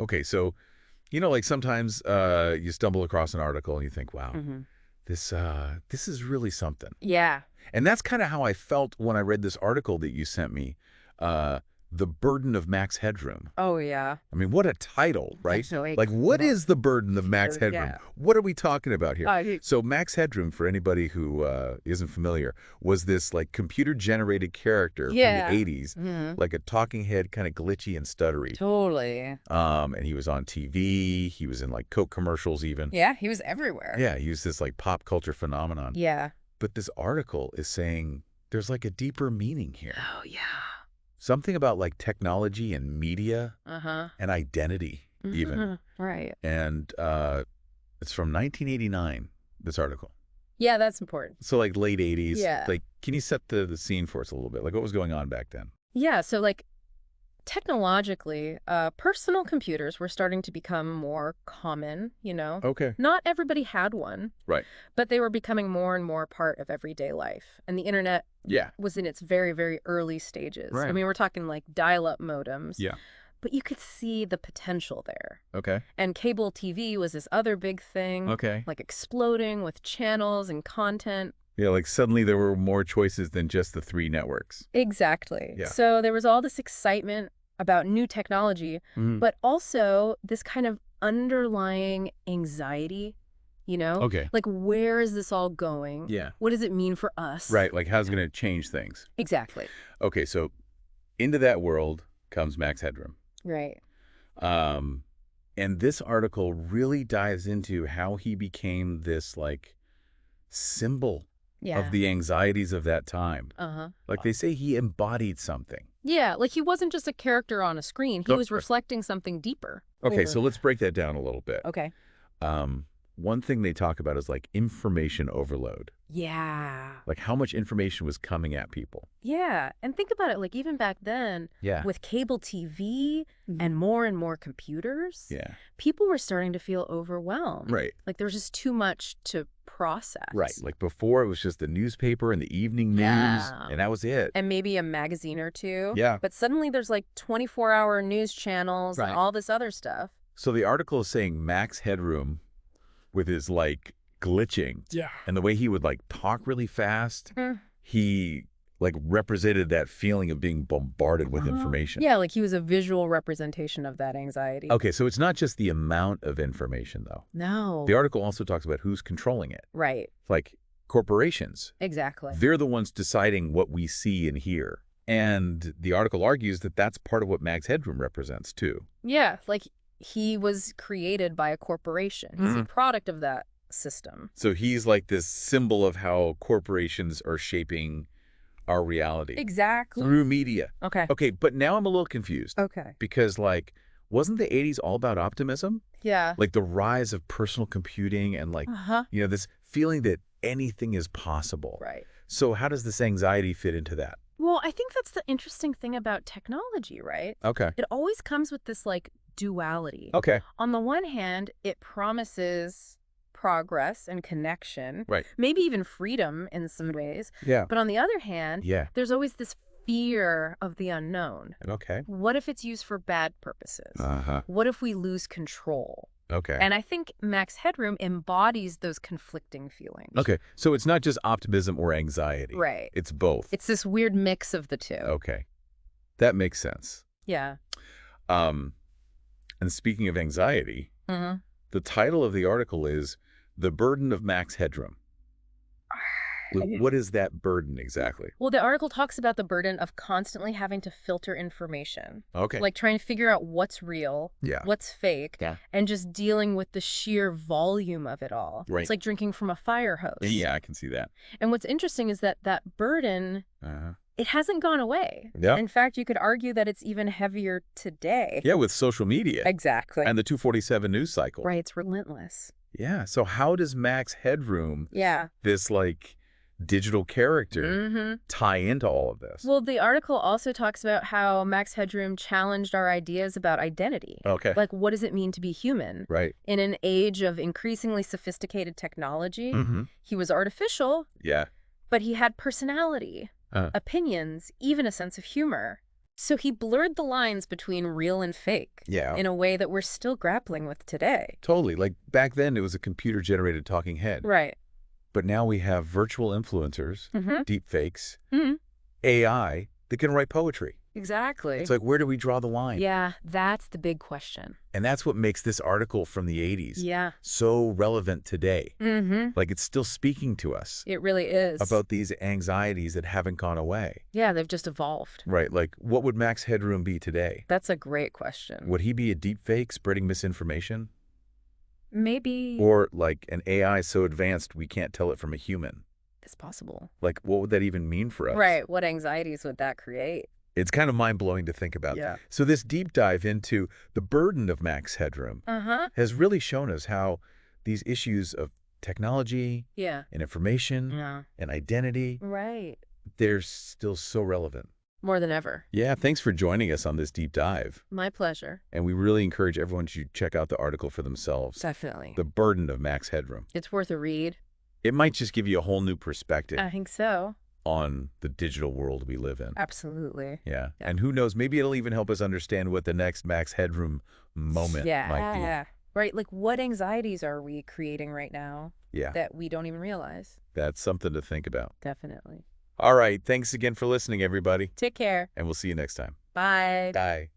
Okay, so, like sometimes you stumble across an article and you think, wow, this is really something. Yeah. And that's kind of how I felt when I read this article that you sent me, The Burden of Max Headroom. Oh, yeah. I mean, what a title, right? Actually, Like, what is the burden of Max Headroom? yeah. What are we talking about here? Uh, So Max Headroom, for anybody who isn't familiar, was this like computer-generated character from the 80s, like a talking head, kind of glitchy and stuttery. Totally. And he was on TV. He was in like Coke commercials even. Yeah, he was everywhere. Yeah, he was this like pop culture phenomenon. Yeah. But this article is saying there's like a deeper meaning here. Oh, yeah. Something about like technology and media and identity even. Right. And it's from 1989, this article. Yeah, that's important. So like late 80s. Yeah. Like, can you set the scene for us a little bit? Like what was going on back then? Yeah, so like technologically, personal computers were starting to become more common, Okay. Not everybody had one. Right. But they were becoming more and more part of everyday life. And the internet was in its very, very early stages. Right. I mean, we're talking like dial-up modems. Yeah. But you could see the potential there. Okay. And cable TV was this other big thing. Okay. Like exploding with channels and content. Yeah, like suddenly there were more choices than just the 3 networks. Exactly. Yeah. So there was all this excitement about new technology, but also this kind of underlying anxiety, Okay. Like, where is this all going? Yeah. What does it mean for us? Right, like how's it going to change things? Exactly. Okay, so into that world comes Max Headroom. Right. And this article really dives into how he became this like symbol of the anxieties of that time. Like they say he embodied something. Yeah, like he wasn't just a character on a screen. He was reflecting something deeper. Okay, so let's break that down a little bit. Okay. One thing they talk about is like information overload. Yeah. Like how much information was coming at people. Yeah, and think about it, like even back then, with cable TV and more computers, people were starting to feel overwhelmed. Right. Like there was just too much to process. Right. Like before it was just the newspaper and the evening news, and that was it. And maybe a magazine or two. Yeah. But suddenly there's like 24-hour news channels and all this other stuff. So the article is saying Max Headroom, with his like glitching and the way he would like talk really fast, he like represented that feeling of being bombarded with information. Yeah, like he was a visual representation of that anxiety. Okay, so it's not just the amount of information though. No. The article also talks about who's controlling it. Right. Like corporations. Exactly. They're the ones deciding what we see and hear. And the article argues that that's part of what Max Headroom represents too. Yeah, like he was created by a corporation. He's a product of that system. So he's like this symbol of how corporations are shaping our reality. Exactly. Through media. Okay. Okay, but now I'm a little confused. Okay. Because like, wasn't the 80s all about optimism? Yeah. Like the rise of personal computing and like, this feeling that anything is possible. Right. So how does this anxiety fit into that? Well, I think that's the interesting thing about technology, right? Okay. It always comes with this like duality. Okay. On the one hand, it promises progress and connection. Right. Maybe even freedom in some ways. Yeah. But on the other hand, there's always this fear of the unknown. Okay. What if it's used for bad purposes? What if we lose control? Okay. And I think Max Headroom embodies those conflicting feelings. Okay. So it's not just optimism or anxiety. Right. It's both. It's this weird mix of the two. Okay. That makes sense. Yeah. And speaking of anxiety, the title of the article is The Burden of Max Headroom. What is that burden exactly? Well, the article talks about the burden of constantly having to filter information. Okay. Like trying to figure out what's real, what's fake, and just dealing with the sheer volume of it all. Right. It's like drinking from a fire hose. Yeah, I can see that. And what's interesting is that burden, it hasn't gone away. Yeah. In fact, you could argue that it's even heavier today. Yeah, with social media. Exactly. And the 247 news cycle. Right, it's relentless. Yeah, so how does Max Headroom, this like digital character, tie into all of this? Well, the article also talks about how Max Headroom challenged our ideas about identity. Okay. Like, what does it mean to be human? Right. In an age of increasingly sophisticated technology, he was artificial, but he had personality, opinions, even a sense of humor. So he blurred the lines between real and fake in a way that we're still grappling with today. Totally. Like back then, it was a computer-generated talking head. Right. But now we have virtual influencers, deep fakes, AI that can write poetry. Exactly. It's like, where do we draw the line? Yeah, that's the big question. And that's what makes this article from the 80s so relevant today. Like, it's still speaking to us. It really is. About these anxieties that haven't gone away. Yeah, they've just evolved. Right. Like, what would Max Headroom be today? That's a great question. Would he be a deep fake spreading misinformation? Maybe. Or, like, an AI so advanced we can't tell it from a human? It's possible. Like, what would that even mean for us? Right. What anxieties would that create? It's kind of mind-blowing to think about. Yeah. So this deep dive into the burden of Max Headroom has really shown us how these issues of technology and information and identity, they're still so relevant. More than ever. Yeah, thanks for joining us on this deep dive. My pleasure. And we really encourage everyone to check out the article for themselves. Definitely. The burden of Max Headroom. It's worth a read. It might just give you a whole new perspective. I think so. On the digital world we live in. Absolutely. Yeah. And who knows, maybe it'll even help us understand what the next Max Headroom moment might be. Right. Like, what anxieties are we creating right now that we don't even realize? That's something to think about. Definitely. All right. Thanks again for listening, everybody. Take care. And we'll see you next time. Bye. Bye.